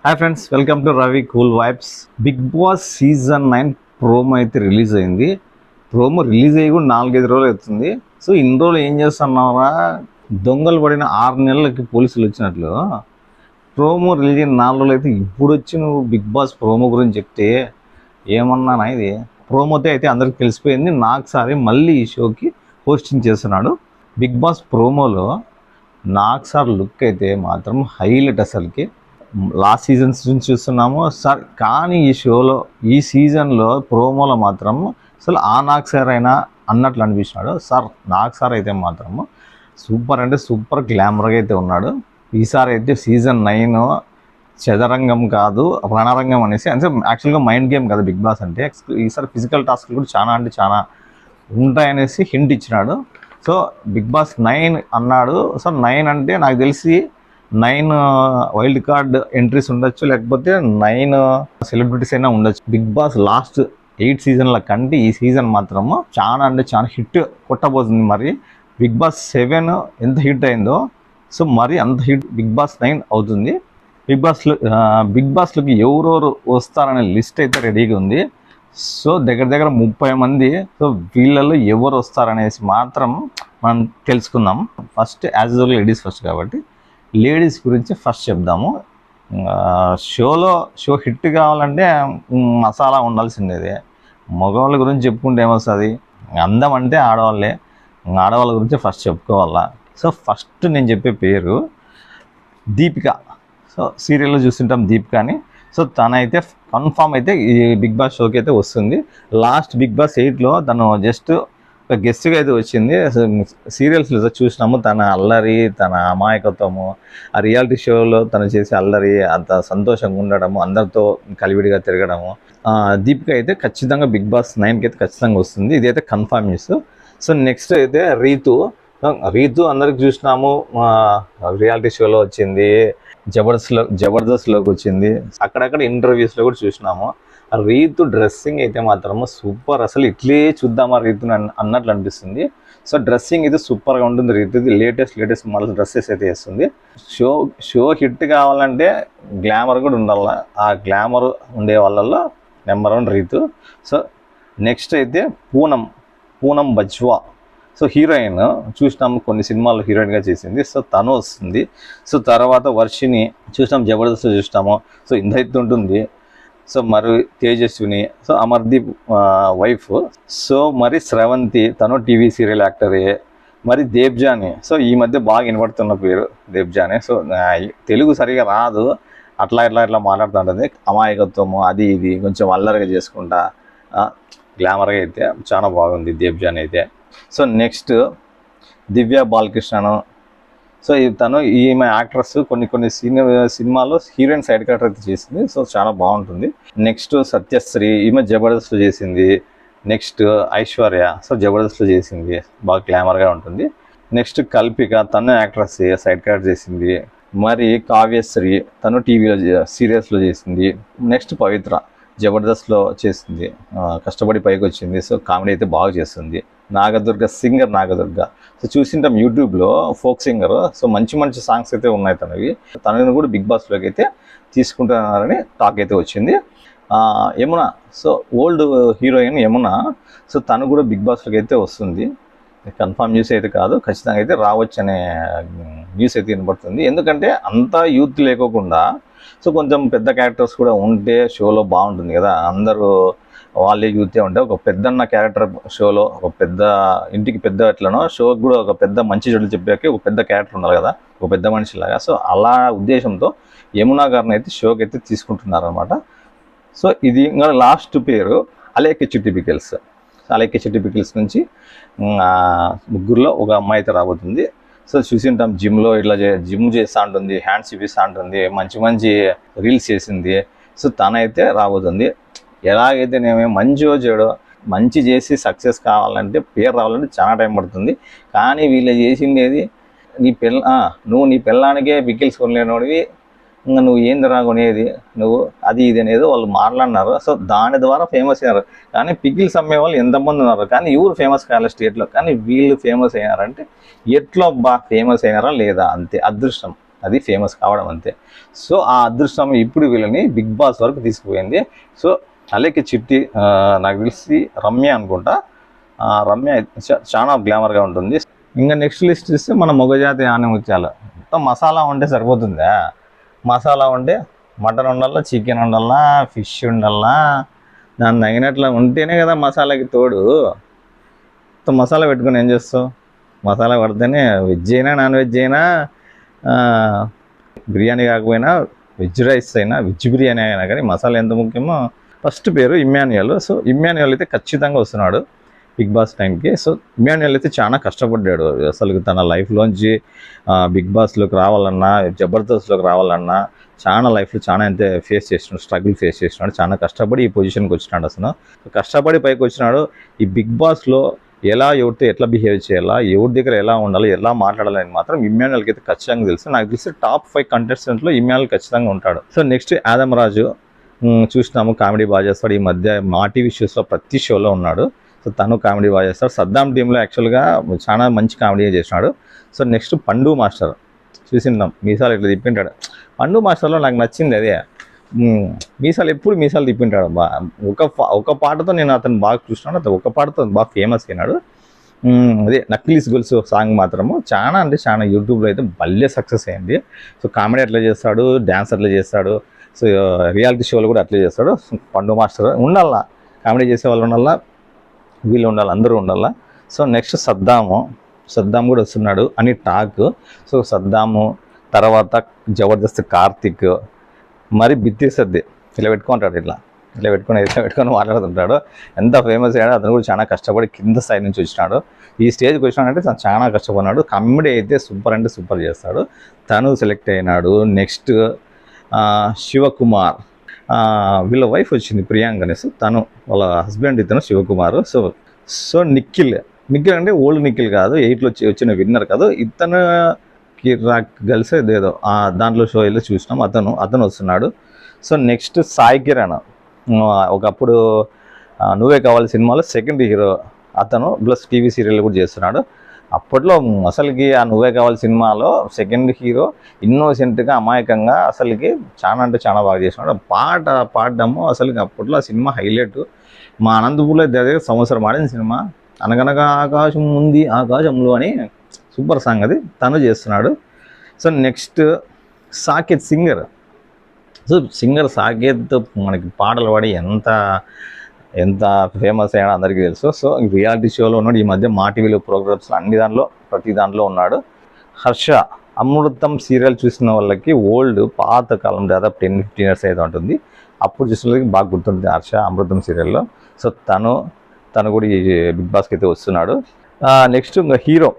Hi friends, welcome to Ravi cool vibes. Bigg Boss season 9 promo అయితే release అయింది. Promo release అయ్యి కూడా 4-5 రోజులు అవుతుంది. సో ఇన్ని రోజులు ఏం చేస్తున్నారా, దొంగలు పడిన 6 నెలలకి పోలీసులు వచ్చినట్లు ప్రోమో రిలీజ్ అయిన 4 రోజులు అయితే ఇప్పుడు వచ్చి నువ్వు బిగ్ బాస్ ప్రోమో గురించి చెప్తే ఏమన్నానా? ఇది ప్రోమోతో అయితే అందరికి తెలిసిపోయింది. నాకు సారి మళ్ళీ ఈ షోకి హోస్టింగ్ చేస్తున్నాడు. బిగ్ బాస్ ప్రోమోలో నాకు సార్ లుక్ అయితే మాత్రం హైలైట్. అసలుకి లాస్ట్ సీజన్స్ నుంచి చూస్తున్నాము సార్, కానీ ఈ సీజన్లో ప్రోమోలో మాత్రం అసలు ఆ నాగ్ సార్ అయినా అన్నట్లు అనిపించినాడు సార్. నాగ్ సార్ అయితే మాత్రము సూపర్ అంటే సూపర్ గ్లామర్గా అయితే ఉన్నాడు. ఈసారి అయితే సీజన్ 9 చదరంగం కాదు రణరంగం అనేసి, అంటే యాక్చువల్గా మైండ్ గేమ్ కదా బిగ్ బాస్ అంటే. ఈసారి ఫిజికల్ టాస్క్లు కూడా చాలా అంటే చాలా ఉంటాయనేసి హింట్ ఇచ్చినాడు. సో బిగ్ బాస్ 9 అన్నాడు. సో 9 అంటే నాకు తెలిసి 9 వైల్డ్ కార్డ్ ఎంట్రీస్ ఉండొచ్చు, లేకపోతే 9 సెలబ్రిటీస్ అయినా ఉండొచ్చు. బిగ్ బాస్ లాస్ట్ 8 సీజన్ల కంటే ఈ సీజన్ మాత్రము చాలా అంటే చాలా హిట్ కొట్టబోతుంది. మరి బిగ్ బాస్ 7 ఎంత హిట్ అయిందో, సో మరి అంత హిట్ బిగ్ బాస్ 9 అవుతుంది. బిగ్ బాస్లోకి ఎవరెవరు వస్తారనే లిస్ట్ అయితే రెడీగా ఉంది. సో దగ్గర 30 మంది. సో వీళ్ళలో ఎవరు వస్తారనేసి మాత్రం మనం తెలుసుకుందాం. First as usual ladies first కాబట్టి లేడీస్ గురించి ఫస్ట్ చెప్దాము. షో హిట్ కావాలంటే మసాలా ఉండాల్సిందేది. మగవాళ్ళ గురించి చెప్పుకుంటే ఏమొస్తుంది? అందం అంటే ఆడవాళ్ళే. ఆడవాళ్ళ గురించి ఫస్ట్ చెప్పుకోవాలా. సో ఫస్ట్ నేను చెప్పే పేరు దీపిక. సో సీరియల్లో చూస్తుంటాం దీపిక అని. సో తనైతే కన్ఫామ్ అయితే ఈ బిగ్ బాస్ షోకి అయితే వస్తుంది. లాస్ట్ బిగ్ బాస్ 8లో తను జస్ట్ ఒక గెస్ట్గా అయితే వచ్చింది. సీరియల్స్లో చూసినాము తన అల్లరి, తన అమాయకత్వము, ఆ రియాలిటీ షోలో తను చేసే అల్లరి, అంత సంతోషంగా ఉండడము, అందరితో కలివిడిగా తిరగడము. దీపిక అయితే ఖచ్చితంగా బిగ్ బాస్ 9కి అయితే ఖచ్చితంగా వస్తుంది. ఇదైతే కన్ఫర్మ్ న్యూస్. సో నెక్స్ట్ అయితే రీతు అందరికి చూసినాము, రియాలిటీ షోలో వచ్చింది, జబర్దస్త్లోకి వచ్చింది, అక్కడక్కడ ఇంటర్వ్యూస్లో కూడా చూసినాము. రీతు డ్రెస్సింగ్ అయితే మాత్రము సూపర్. అసలు ఇట్లే చూద్దామా రీతుని అన్నట్లు అనిపిస్తుంది. సో డ్రెస్సింగ్ అయితే సూపర్గా ఉంటుంది. రీతుది లేటెస్ట్ మళ్ళీ డ్రెస్సెస్ అయితే వేస్తుంది. షో హిట్ కావాలంటే గ్లామర్ కూడా ఉండాలి. ఆ గ్లామర్ ఉండే వాళ్ళల్లో నెంబర్ 1 రీతు. సో నెక్స్ట్ అయితే పూనం బజ్వా. సో హీరోయిన్ చూసినాము, కొన్ని సినిమాల్లో హీరోయిన్గా చేసింది. సో తను వస్తుంది. సో తర్వాత వర్షిని చూసినాము, జబర్దస్త్ చూసినాము. సో ఇంత ఉంటుంది. సో మరి Tejaswini, so Amardeep wife. So మరి స్రవంతి, తను టీవీ సీరియల్ యాక్టరే. మరి దేబ్జాని, సో ఈ మధ్య బాగా వినపడుతున్న పేరు దేబ్జాని. సో తెలుగు సరిగా రాదు, ఇట్లా మాట్లాడుతుంటుంది. అమాయకత్వము అది ఇది కొంచెం అల్లరిగా చేసుకుంటా గ్లామర్గా అయితే చాలా బాగుంది దేబ్జాని అయితే. సో నెక్స్ట్ దివ్య బాలకృష్ణను. సో ఈమె యాక్ట్రెస్ కొన్ని సినిమాలో హీరోయిన్ సైడ్ క్యారెక్టర్ అయితే చేసింది. సో చాలా బాగుంటుంది. నెక్స్ట్ సత్యశ్రీ, ఈమె జబర్దస్త్లో చేసింది. నెక్స్ట్ ఐశ్వర్య, సో జబర్దస్త్లో చేసింది, బాగా గ్లామర్గా ఉంటుంది. నెక్స్ట్ కల్పిక, తను యాక్ట్రెస్ సైడ్ క్యారెక్టర్ చేసింది. మరి కావ్యశ్రీ, తను టీవీలో సీరియల్స్లో చేసింది. నెక్స్ట్ పవిత్ర, జబర్దస్త్లో చేసింది, కష్టపడి పైకి వచ్చింది. సో కామెడీ అయితే బాగా చేస్తుంది. సింగర్ నాగదుర్గ, సో చూసింటాం యూట్యూబ్లో, ఫోక్ సింగర్. సో మంచి సాంగ్స్ అయితే ఉన్నాయి తనవి. తనని కూడా బిగ్ బాస్లోకి అయితే తీసుకుంటున్నారని టాక్ అయితే వచ్చింది. Yamuna, so old heroine Yamuna, so తను కూడా బిగ్ బాస్లోకి అయితే వస్తుంది. కన్ఫర్మ్ న్యూస్ అయితే కాదు, ఖచ్చితంగా అయితే రావచ్చు అనే న్యూస్ అయితే వినపడుతుంది. ఎందుకంటే అంతా యూత్ లేకోకుండా సో కొంచెం పెద్ద క్యారెక్టర్స్ కూడా ఉంటే షోలో బాగుంటుంది కదా. అందరూ వాళ్ళే యూతే ఉంటే ఒక పెద్దన్న క్యారెక్టర్ షోలో, ఒక పెద్ద ఇంటికి పెద్ద ఎట్లనో షోకి కూడా ఒక పెద్ద మంచి చెడులు చెప్పాక ఒక పెద్ద క్యారెక్టర్ ఉండాలి కదా, ఒక పెద్ద మనిషిలాగా. సో అలా ఉద్దేశంతో యమునా గారిని అయితే షోకి అయితే తీసుకుంటున్నారనమాట. సో ఇది ఇంకా లాస్ట్ పేరు అలేఖ్య చిట్టి పికిల్స్ నుంచి ముగ్గురులో ఒక అమ్మాయి అయితే రాబోతుంది. సో చూసింటాం జిమ్లో జిమ్ చేస్తూ ఉంటుంది, హ్యాండ్స్ చూపిస్తూ ఉంటుంది, మంచి రీల్స్ చేసింది. సో తనైతే రాబోతుంది. ఎలాగైతే నేను మంచి చేసి సక్సెస్ కావాలంటే, పేరు రావాలంటే చాలా టైం పడుతుంది. కానీ వీళ్ళు చేసింది ఏది, నువ్వు నీ పిల్లానికే పికిల్స్ కొనలేనోడివి, ఇంకా నువ్వు ఏంది కొనేది నువ్వు, అది ఇది అనేది వాళ్ళు మాట్లాడినారు. సో దాని ద్వారా ఫేమస్ అయ్యారు. కానీ పికిల్స్ అమ్మే వాళ్ళు ఎంతమంది ఉన్నారు, కానీ ఎవరు ఫేమస్ కావాలి స్టేట్లో. కానీ వీళ్ళు ఫేమస్ అయినారంటే ఎట్లా బాగా ఫేమస్ అయినారా లేదా, అంతే అదృష్టం. అది ఫేమస్ కావడం అంతే. సో ఆ అదృష్టం ఇప్పుడు వీళ్ళని బిగ్ బాస్ వరకు తీసుకుపోయింది. సో అలాగే చిట్టి నాకు తెలిసి రమ్య అనుకుంటా, రమ్య చాలా గ్లామర్గా ఉంటుంది. ఇంకా నెక్స్ట్ లిస్ట్ ఇస్తే మన మొగజాతి ఆనిముత్యాలు. మొత్తం మసాలా ఉంటే సరిపోతుందా? మసాలా ఉంటే మటన్ ఉండాలా, చికెన్ ఉండాలా, ఫిష్ ఉండాలా, దాన్ని తగినట్లు ఉంటేనే కదా మసాలాకి తోడు. మొత్తం మసాలా పెట్టుకుని ఏం చేస్తావు? మసాలా పడితేనే వెజ్ అయినా నాన్ వెజ్ అయినా, బిర్యానీ కాకపోయినా వెజ్ రైస్ అయినా, వెజ్ బిర్యానీ అయినా కానీ మసాలా ఎంత ముఖ్యమో. ఫస్ట్ పేరు ఇమ్మాన్యుయల్. సో ఇమ్మాన్యుయల్ అయితే ఖచ్చితంగా వస్తున్నాడు బిగ్ బాస్ టైంకి. సో ఇమ్మాన్యుయల్ అయితే చాలా కష్టపడ్డాడు అసలు తన లైఫ్లోంచి బిగ్ బాస్లోకి రావాలన్నా, జబర్దస్త్లోకి రావాలన్నా చాలా లైఫ్లో చాలా అయితే ఫేస్ చేసినాడు, స్ట్రగుల్ ఫేస్ చేసినాడు. చాలా కష్టపడి ఈ పొజిషన్కి వచ్చినాడు. అసలు కష్టపడి పైకి వచ్చినాడు. ఈ బిగ్ బాస్లో ఎలా ఎవరితో ఎట్లా బిహేవ్ చేయాలా, ఎవరి దగ్గర ఎలా ఉండాలి, ఎలా మాట్లాడాలని మాత్రం ఇమ్మాన్యుయల్కి అయితే ఖచ్చితంగా తెలుసు. నాకు తెలిసి టాప్ 5 కంటెస్టెంట్లో ఇమ్మాన్యుయల్ ఖచ్చితంగా ఉంటాడు. సో నెక్స్ట్ ఆదమ్ రాజు చూసినాము, కామెడీ బాగా చేస్తాడు. ఈ మధ్య మా టీవీ షోస్లో ప్రతి షోలో ఉన్నాడు. సో తను కామెడీ బాగా చేస్తాడు. సద్దాం టీంలో యాక్చువల్గా చాలా మంచి కామెడీ చేసినాడు. సో నెక్స్ట్ పండు మాస్టర్ చూసిందాం, మీసాలు ఇట్లా తిప్పింటాడు. పండు మాస్టర్లో నాకు నచ్చింది అదే, మీసాలు ఎప్పుడు మీసాలు తిప్పింటాడు. ఒక పాటతో నేను అతను బాగా చూసినాను. అతను ఒక పాటతో బాగా ఫేమస్ అయినాడు. అదే నక్లీస్ గొలుసు సాంగ్ మాత్రము చాలా అంటే చాలా యూట్యూబ్లో అయితే భలే సక్సెస్ అయింది. సో కామెడీ అట్లా చేస్తాడు, డ్యాన్స్ అట్లా చేస్తాడు. సో రియాలిటీ షోలు కూడా అట్లే చేస్తాడు. పండు మాస్టర్ ఉండాలా, కామెడీ చేసే వాళ్ళు ఉండాలా, వీళ్ళు ఉండాలి, అందరూ ఉండాలా. సో నెక్స్ట్ సద్దాం కూడా వస్తున్నాడు అని టాక్. సో సద్దాము తర్వాత జబర్దస్త్ కార్తిక్, మరి బిత్తి సర్ది ఇలా పెట్టుకుంటాడు, ఇట్లా పెట్టుకొని మాట్లాడుతుంటాడు. ఎంత ఫేమస్ అయ్యాడో. అతను కూడా చాలా కష్టపడి కింద స్థాయి నుంచి వచ్చినాడు. ఈ స్టేజ్కి వచ్చినాడంటే తను చాలా కష్టపడినాడు. కామెడీ అయితే సూపర్ అంటే సూపర్ చేస్తాడు. తను సెలెక్ట్ అయినాడు. నెక్స్ట్ శివకుమార్, వీళ్ళ వైఫ్ వచ్చింది ప్రియాంక అనేసి, తను వాళ్ళ హస్బెండ్ ఇతను శివకుమార్. సో నిఖిల్ అంటే ఓల్డ్ నిఖిల్ కాదు, 8లో వచ్చిన విన్నర్ కాదు, ఇతను గర్ల్స్ ఏదో దాంట్లో షో వెళ్ళి చూసినాం. అతను వస్తున్నాడు. సో నెక్స్ట్ సాయి కిరణ్, ఒకప్పుడు నువ్వే కావాలి సినిమాలో సెకండ్ హీరో అతను, ప్లస్ టీవీ సీరియల్ కూడా చేస్తున్నాడు. అప్పట్లో అసలుకి ఆ నువ్వే కావాలి సినిమాలో సెకండ్ హీరో ఇన్నోసెంట్గా అమాయకంగా అసలుకి చాలా అంటే చాలా బాగా చేసినాడు. పాడడము అసలుకి అప్పట్లో ఆ సినిమా హైలైట్. మా అనంతపూర్లో దగ్గర సంవత్సరం ఆడిన సినిమా అనగనగా ఆకాశం ఉంది ఆకాశంలో అని సూపర్ సాంగ్, అది తను చేస్తున్నాడు. So next Saketh singer. So singer Saketh మనకి పాటలు పాడి ఎంత ఫేమస్ అయ్యాడో అందరికీ తెలుసు. సో రియాలిటీ షోలో ఉన్నాడు. ఈ మధ్య మా టీవీలో ప్రోగ్రామ్స్లో ప్రతి దాంట్లో ఉన్నాడు. హర్ష, అమృతం సీరియల్ చూసిన వాళ్ళకి ఓల్డ్ పాత కాలం దాదాపు 10-15 years అయితే ఉంటుంది. అప్పుడు చూసిన వాళ్ళకి బాగా గుర్తుంటుంది హర్ష అమృతం సీరియల్లో. సో తను కూడా ఈ బిగ్ బాస్కి అయితే వస్తున్నాడు. నెక్స్ట్ ఇంకా హీరో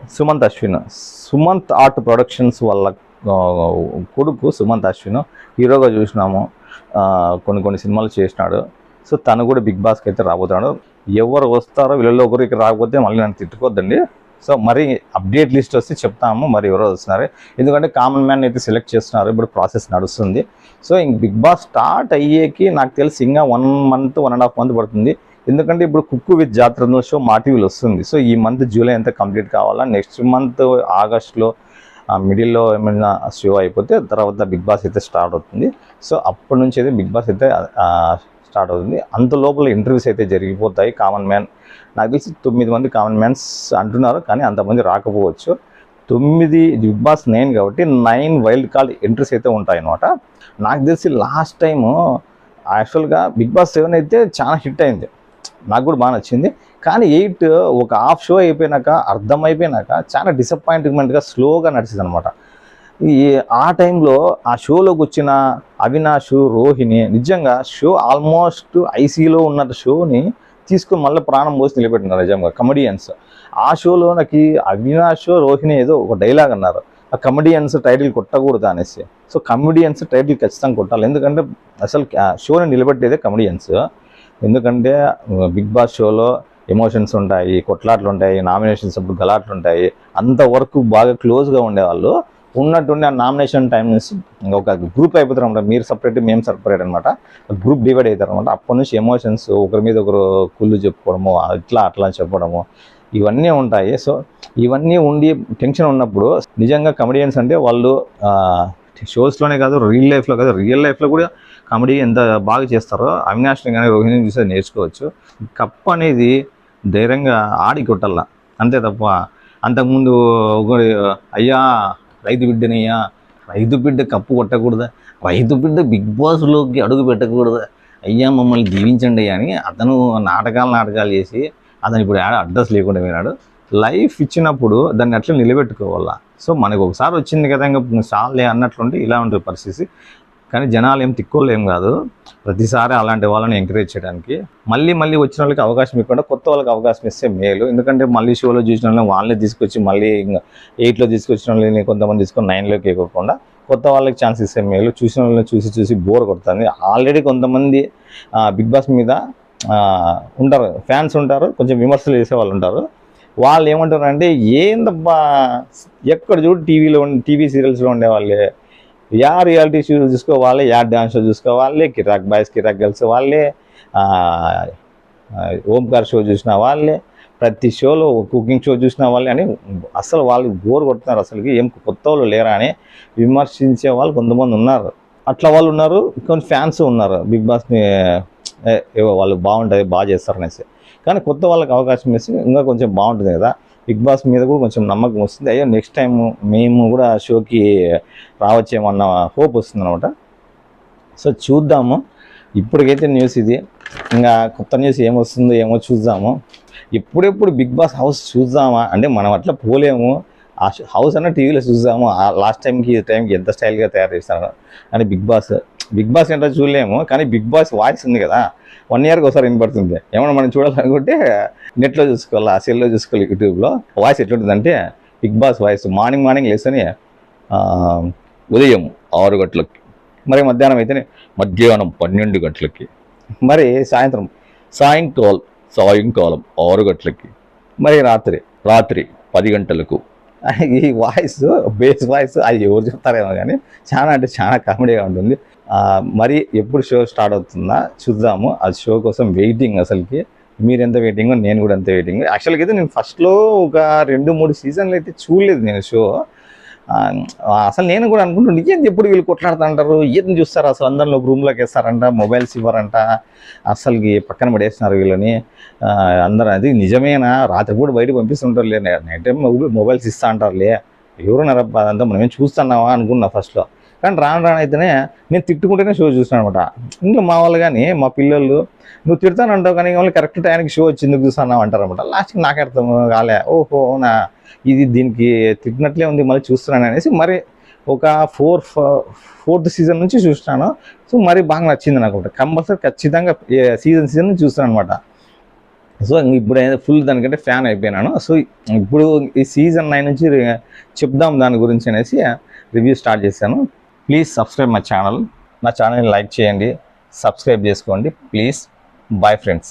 సుమంత్ ఆర్ట్ ప్రొడక్షన్స్ వాళ్ళ కొడుకు సుమంత్ అశ్విన్ హీరోగా చూసినాము. కొన్ని సినిమాలు చేసినాడు. సో తను కూడా బిగ్ బాస్కి అయితే రాబోతున్నాడు. ఎవరు వస్తారో వీళ్ళలో ఒకరికి రాకపోతే మళ్ళీ నన్ను తిట్టుకోవద్దండి. సో మరి అప్డేట్ లిస్ట్ వస్తే చెప్తాము మరి ఎవరో వస్తున్నారు. ఎందుకంటే కామన్ మ్యాన్ అయితే సెలెక్ట్ చేస్తున్నారు, ఇప్పుడు ప్రాసెస్ నడుస్తుంది. సో ఇంక బిగ్ బాస్ స్టార్ట్ అయ్యేకి నాకు తెలిసి ఇంకా 1 month 1.5 months పడుతుంది. ఎందుకంటే ఇప్పుడు కుక్కు విత్ జాతర షో మా టీవీలో వస్తుంది. సో ఈ మంత్ జూలై అంతా కంప్లీట్ కావాలా. నెక్స్ట్ మంత్ ఆగస్ట్లో మిడిల్లో ఏమైనా షో అయిపోతే తర్వాత బిగ్ బాస్ అయితే స్టార్ట్ అవుతుంది. సో అప్పటి నుంచి అయితే బిగ్ బాస్ అయితే స్టార్ట్ అవుతుంది. అంత లోపల ఇంటర్వ్యూస్ అయితే జరిగిపోతాయి. కామన్ మ్యాన్ నాకు తెలిసి 9 మంది కామన్ మ్యాన్స్ అంటున్నారు, కానీ అంతమంది రాకపోవచ్చు. 9 బిగ్ బాస్ 9 కాబట్టి 9 వైల్డ్ కార్డ్ ఎంట్రీస్ అయితే ఉంటాయన్నమాట. నాకు తెలిసి లాస్ట్ టైము యాక్చువల్గా బిగ్ బాస్ 7 అయితే చాలా హిట్ అయింది, నాకు కూడా బాగా నచ్చింది. కానీ 8 ఒక హాఫ్ షో అయిపోయినాక అర్థమైపోయినాక చాలా డిసప్పాయింట్మెంట్గా స్లోగా నడిచింది అనమాట. ఆ టైంలో ఆ షోలోకి వచ్చిన అవినాష్, రోహిణి నిజంగా షో ఆల్మోస్ట్ ఐసీలో ఉన్న షోని తీసుకుని మళ్ళీ ప్రాణం పోసి నిలబెట్టినారు నిజంగా కమెడియన్స్. ఆ షోలో నాకు అవినాష్, రోహిణి ఏదో ఒక డైలాగ్ అన్నారు, ఆ కమెడియన్స్ టైటిల్ కొట్టకూడదు అనేసి. సో కమెడియన్స్ టైటిల్ ఖచ్చితంగా కొట్టాలి, ఎందుకంటే అసలు షోని నిలబెట్టేదే కమెడియన్స్. ఎందుకంటే బిగ్ బాస్ షోలో ఎమోషన్స్ ఉంటాయి, కొట్లాట్లు ఉంటాయి, నామినేషన్స్ అప్పుడు గలాట్లు ఉంటాయి. అంతవరకు బాగా క్లోజ్గా ఉండేవాళ్ళు. ఉన్నట్టుండి ఆ నామినేషన్ టైం నుంచి ఒక గ్రూప్ అయిపోతారు అనమాట. మీరు సపరేట్ మేము సపరేట్ అనమాట, గ్రూప్ డివైడ్ అవుతారు అనమాట. అప్పటి నుంచి ఎమోషన్స్ ఒకరి మీద ఒకరు కుళ్ళు చెప్పుకోవడము, అట్లా చెప్పడము, ఇవన్నీ ఉంటాయి. సో ఇవన్నీ ఉండి టెన్షన్ ఉన్నప్పుడు నిజంగా కమెడియన్స్ అంటే వాళ్ళు షోస్లోనే కాదు, రియల్ లైఫ్లో కూడా కామెడీ ఎంత బాగా చేస్తారో అవినాష్ని కానీ రోహిణిని చూసి నేర్చుకోవచ్చు. కప్ అనేది ధైర్యంగా ఆడి కొట్టాల, అంతే తప్ప అంతకుముందు అయ్యా రైతు బిడ్డనయ్యా, రైతు బిడ్డ కప్పు కొట్టకూడదా, రైతు బిడ్డ బిగ్ బాస్లోకి అడుగు పెట్టకూడదా, అయ్యా మమ్మల్ని దీవించండి అని అతను నాటకాలు చేసి అతను ఇప్పుడు అడ్రస్ లేకుండా పోయినాడు. లైఫ్ ఇచ్చినప్పుడు దాన్ని అట్లా నిలబెట్టుకోవాలా. సో మనకు ఒకసారి వచ్చింది కదా ఇంకా చాలే అన్నట్లుంటే ఇలా ఉంటుంది పరిస్థితి. కానీ జనాలు ఏం తిక్కోళ్ళు ఏం కాదు, ప్రతిసారి అలాంటి వాళ్ళని ఎంకరేజ్ చేయడానికి. మళ్ళీ వచ్చిన వాళ్ళకి అవకాశం ఇవ్వకుండా కొత్త వాళ్ళకి అవకాశం ఇస్తే మేలు. ఎందుకంటే మళ్ళీ షోలో చూసిన వాళ్ళని వాళ్ళని తీసుకొచ్చి మళ్ళీ ఇంకా 8లో తీసుకొచ్చిన వాళ్ళని కొంతమంది తీసుకొని 9లోకి ఇవ్వకుండా కొత్త వాళ్ళకి ఛాన్స్ ఇస్తే మేలు. చూసిన వాళ్ళని చూసి బోర్ కొడుతుంది. ఆల్రెడీ కొంతమంది బిగ్ బాస్ మీద ఉంటారు, ఫ్యాన్స్ ఉంటారు, కొంచెం విమర్శలు చేసే వాళ్ళు ఉంటారు. వాళ్ళు ఏమంటారు అంటే ఏందబ్బా ఎక్కడ చూడు టీవీ సీరియల్స్లో ఉండేవాళ్ళే, యా రియాలిటీ షో చూసుకోవాలి, యా డాన్స్ షో చూసుకోవాలి, కిరాక్ బాయ్స్ కిరాక్ గర్ల్స్ వాళ్ళే, ఓంకార్ షో చూసిన వాళ్ళే, ప్రతి షోలో కుకింగ్ షో చూసిన వాళ్ళే అని అసలు వాళ్ళు బోర్ కొడుతున్నారు. అసలుకి ఏం కొత్త వాళ్ళు లేరా అని విమర్శించే వాళ్ళు కొంతమంది ఉన్నారు. అట్లా వాళ్ళు ఉన్నారు. కొన్ని ఫ్యాన్స్ ఉన్నారు బిగ్ బాస్ని వాళ్ళు బాగుంటుంది బాగా చేస్తారనేసి. కానీ కొత్త వాళ్ళకి అవకాశం ఇస్తే ఇంకా కొంచెం బాగుంటుంది కదా, బిగ్ బాస్ మీద కూడా కొంచెం నమ్మకం వస్తుంది. అయ్యో నెక్స్ట్ టైం మేము కూడా షోకి రావచ్చేమన్న హోప్ వస్తుంది అనమాట. సో చూద్దాము. ఇప్పటికైతే న్యూస్ ఇది, ఇంకా కొత్త న్యూస్ ఏమొస్తుందో ఏమో చూద్దాము. ఎప్పుడెప్పుడు బిగ్ బాస్ హౌస్ చూద్దామా అంటే మనం అట్లా పోలేము. ఆ హౌస్ అన్న టీవీలో చూద్దాము. లాస్ట్ టైంకి ఈ టైంకి ఎంత స్టైల్గా తయారు చేస్తాను అని బిగ్ బాస్ ఏంటో చూడలేము. కానీ బిగ్ బాస్ వాయిస్ ఉంది కదా, 1 ఇయర్కి ఒకసారి వినపడుతుంది. ఏమన్నా మనం చూడాలనుకుంటే నెట్లో చూసుకోవాలి, సెల్లో చూసుకోవాలి, యూట్యూబ్లో. వాయిస్ ఎట్లుంటుందంటే బిగ్ బాస్ వాయిస్ మార్నింగ్ లేస్తేనే ఉదయం 6 గంటలకి, మరి మధ్యాహ్నం అయితేనే మధ్యాహ్నం 12 గంటలకి, మరి సాయంకాలం 6 గంటలకి, మరి రాత్రి 10 గంటలకు. ఈ వాయిస్ బేస్ వాయిస్ అది ఎవరు చెప్తారేమో కానీ చాలా అంటే చాలా కామెడీగా ఉంటుంది. మరి ఎప్పుడు షో స్టార్ట్ అవుతుందా చూద్దాము. ఆ షో కోసం వెయిటింగ్. అసలుకి మీరు ఎంత వెయిటింగో నేను కూడా అంతే వెయిటింగ్. యాక్చువల్గా అయితే నేను ఫస్ట్లో ఒక 2-3 సీజన్లు అయితే చూడలేదు నేను షో. అసలు నేను కూడా అనుకుంటుండే ఏంది ఎప్పుడు వీళ్ళు కొట్లాడుతుంటారు, ఏం చూస్తారు అసలు, అందరిలో రూమ్లోకి వేస్తారంట, మొబైల్స్ ఇవ్వరంట, అసలుకి పక్కన పడేస్తున్నారు వీళ్ళని అందరూ. అది నిజమేనా? రాత్రి కూడా బయటకు పంపిస్తుంటారులే, నైట్ టైం మొబైల్స్ ఇస్తా అంటారులే, ఎవరున్నారబ్బా అదంతా మనం ఏం చూస్తున్నావా అనుకున్నా ఫస్ట్లో. కానీ రాను అయితేనే నేను తిట్టుకుంటేనే షో చూస్తున్నాను అనమాట. ఇంకా మా వాళ్ళు కానీ మా పిల్లలు నువ్వు తిడతానంటావు కానీ వాళ్ళు కరెక్ట్ టైంకి షో వచ్చి ఎందుకు చూస్తున్నావు అంటారు అనమాట. లాస్ట్కి నాకు అర్థం కాలే, ఓహో అవునా ఇది దీనికి తిట్టినట్లే ఉంది మళ్ళీ చూస్తున్నాను అనేసి మరి ఒక 4th సీజన్ నుంచి చూస్తున్నాను. సో మరి బాగా నచ్చింది నాకు. కంపల్సరీ ఖచ్చితంగా సీజన్ నుంచి చూస్తాను అనమాట. సో ఇప్పుడు ఫుల్ దానికంటే ఫ్యాన్ అయిపోయినాను. సో ఇప్పుడు ఈ సీజన్ 9 నుంచి చెప్దాం దాని గురించి అనేసి రివ్యూ స్టార్ట్ చేశాను. Please subscribe my channel. నా ఛానల్ని లైక్ చేయండి, సబ్స్క్రైబ్ చేసుకోండి ప్లీజ్. Bye friends.